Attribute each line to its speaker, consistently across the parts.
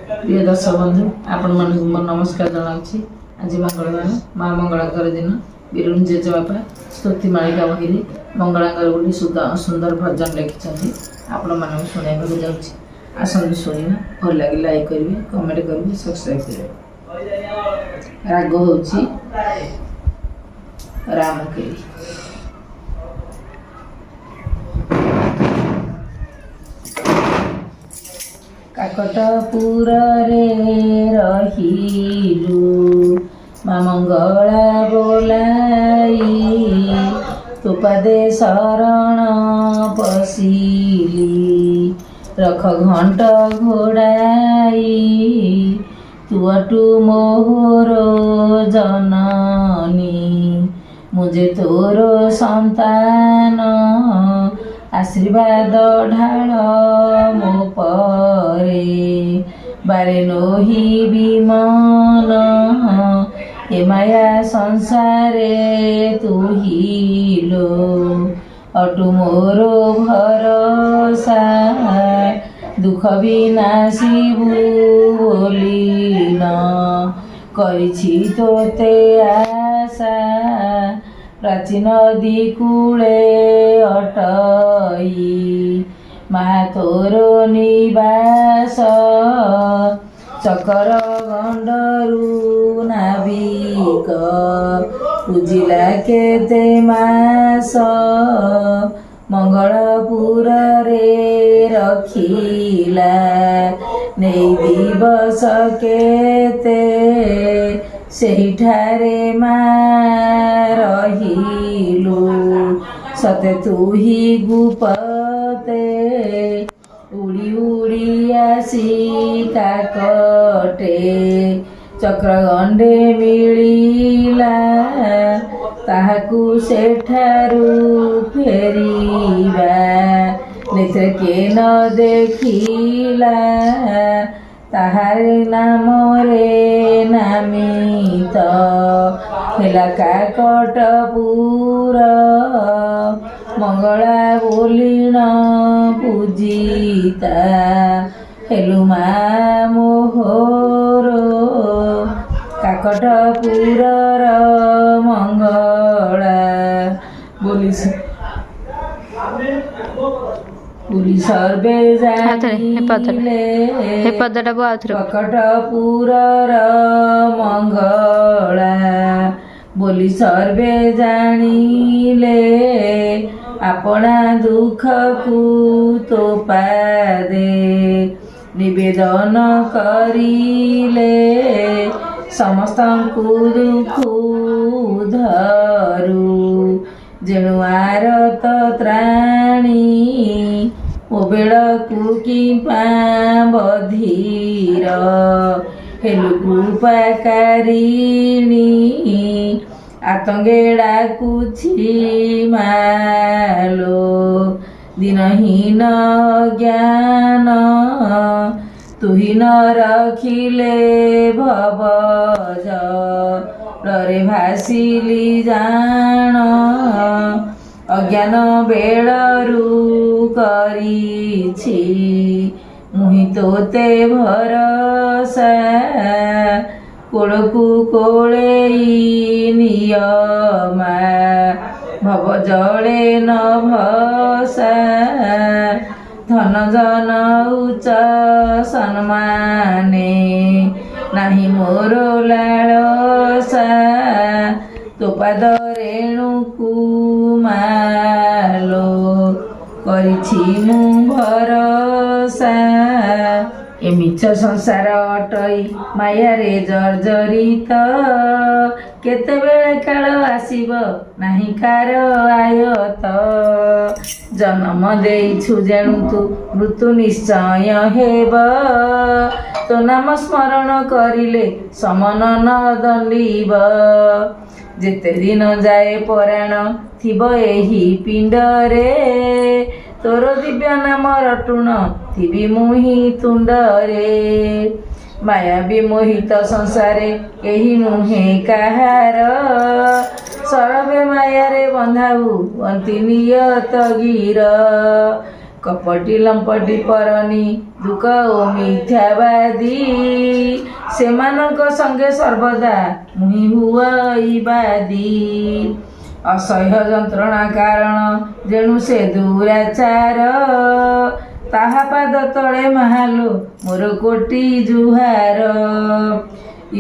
Speaker 1: प्रिय दर्शक बंधु आपण मन नमस्कार जनाऊँगी। आज मंगलवार माँ मंगलांकर दिन बिरुण जेजेबापा स्तुति मालिका बही मंगलांकर गोटे सुंदर भजन लिखिं आपण मानक शुणा जाऊँगी। आसतु शुणा भल लगे लाइक करेंगे, कमेंट करेंगे, सब्सक्राइब करेंगे। राग हूँ रामकेली। काकटपुर रे रहिलु माँ मंगला बोलाई, तु पदे शरण पशिली रख घंट घोड़ाई। तु अटु मोर जननी मुझे तोर संतान, आशीर्वाद ढाल मो परे बारे नोही विमान। ए माया संसारे तू हिलो अटु मोर भरोसा, दुख विनाशिबु बोली न करिछि तोते आशा। प्राचीन नदी कूले अटई माँ तोर निवास, चकर गंडरू नाविक पूजिला केते मास। मंगलपुर रे रखिला नहीं दिवस केते, सेठारे माँ रहिलु सते तू ही गुपते। उड़ी उड़ी आसी काकटे चक्रगंडे मिलिला, ताहाकू सेठारू फेरिबा नेत्र के न देखिला। ताहारे नाम रे नामित हेला काकटपुर, मंगला बोलिण पूजिता हेलु माँ मोहर। काकटपुर मंगला बोली सर्वे जानिले, काकटपुर मंगला बोली सर्वे जानिले। अपना दुख को तो पादे निवेदन करिले, समस्त दुख धरू जेणु आरत त्राणी। ओ बेलकू कि बधीर हेलु कृपाकारिणी, आतंगे डाकुछि मालो दिनहीन ज्ञान। तुही न रखिले भवज रे भासिली जान। अज्ञान बेलरू करिछि मुहि तोते भरोसा, कोलकू कोलेई नियमा भव जले न भसा। धन जन उच्च सम्माने नाही मोर लालसा। तो पाद रेणुकू मालो करिछि मु भरोसा। ए मिछ संसार अटई माया रे जर्जरित, केतेबेले काल आसिब नाही कार आयत। जन्म देइछु जेणु तू मृत्यु निश्चय हेब, तो नाम स्मरण करिले समन न दंडिब। जेते दिन जाए पराण थिब एही पिंडरे, तोर दिव्य नाम रटुण थिबी मुहि तुंडरे। माया विमोहित संसारे केही नुहे काहार, सर्वे माया रे बंधाऊ अंति नियत गिर। କପଟି ଲମ୍ପଟି ପରନି ଦୁଃଖ ଓ ମିଥ୍ୟାବାଦୀ ସେମାନଙ୍କ ସଙ୍ଗେ ସର୍ବଦା ମୁହିଁ ହୁଅଇବାଦୀ ଅସହ୍ୟ ଯନ୍ତ୍ରଣା କାରଣ ଯେଣୁ ସେ ଦୁରାଚାର ତାହା ପାଦ ତଳେ ମାହାଲୋ ମୋର କୋଟି ଜୁହାର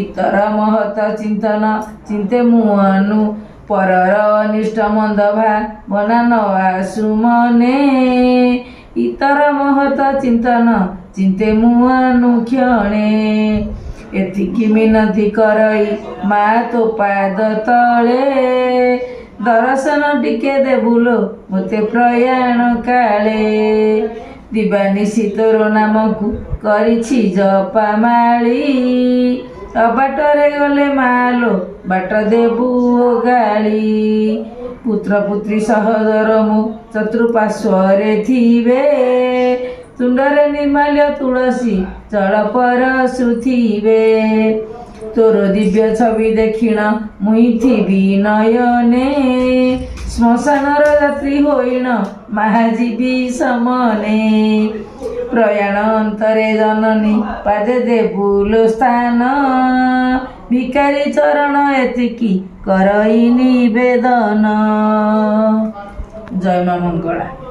Speaker 1: ଇତର ମହତ ଚିନ୍ତନ ଚିନ୍ତେ ମୁଁ ଅନୁ ପରର ଅନିଷ୍ଟ ମନ୍ଦ ଭାବନା ନ ଆସୁ ମନେ ଇତର ମହତ ଚିନ୍ତନ ଚିନ୍ତେ ମୁଁ ଅନୁକ୍ଷଣେ ଏତିକି ମିନତି କରଇ ମା ତୋ ପାଦ ତଳେ ଦର୍ଶନ ଟିକେ ଦେବୁଲୋ ମୋତେ ପ୍ରୟାଣ କାଳେ ଦିବାନିଶି ତୋର ନାମକୁ କରିଛି ଜପାମାଳି ଅବାଟରେ ଗଲେ ମାଲୋ ବାଟ ଦେବୁ ଗାଳି ପୁତ୍ର ପୁତ୍ରୀ ସହୋଦର ମୁଁ ଚତୁଃପାର୍ଶ୍ୱରେ ଥିବେ ତୁଣ୍ଡରେ ନିର୍ମାଲ୍ୟ ତୁଳସୀ ଜଳ ପରଶୁଥିବେ ତୋର ଦିବ୍ୟ ଛବି ଦେଖିଣ ମୁଇଁ ଥିବି ନୟନେ ଶ୍ମଶାନର ଯାତ୍ରୀ ହୋଇଣ ମହାଜୀବୀ ସମନେ ପ୍ରୟାଣ ଅନ୍ତରେ ଜନନୀ ପାଦେ ଦେବୁଲୋ ସ୍ଥାନ ଭିକାରୀ ଚରଣ ଏତିକି କରଇ ନିବେଦନ। ଜୟ ମା ମଙ୍ଗଳା।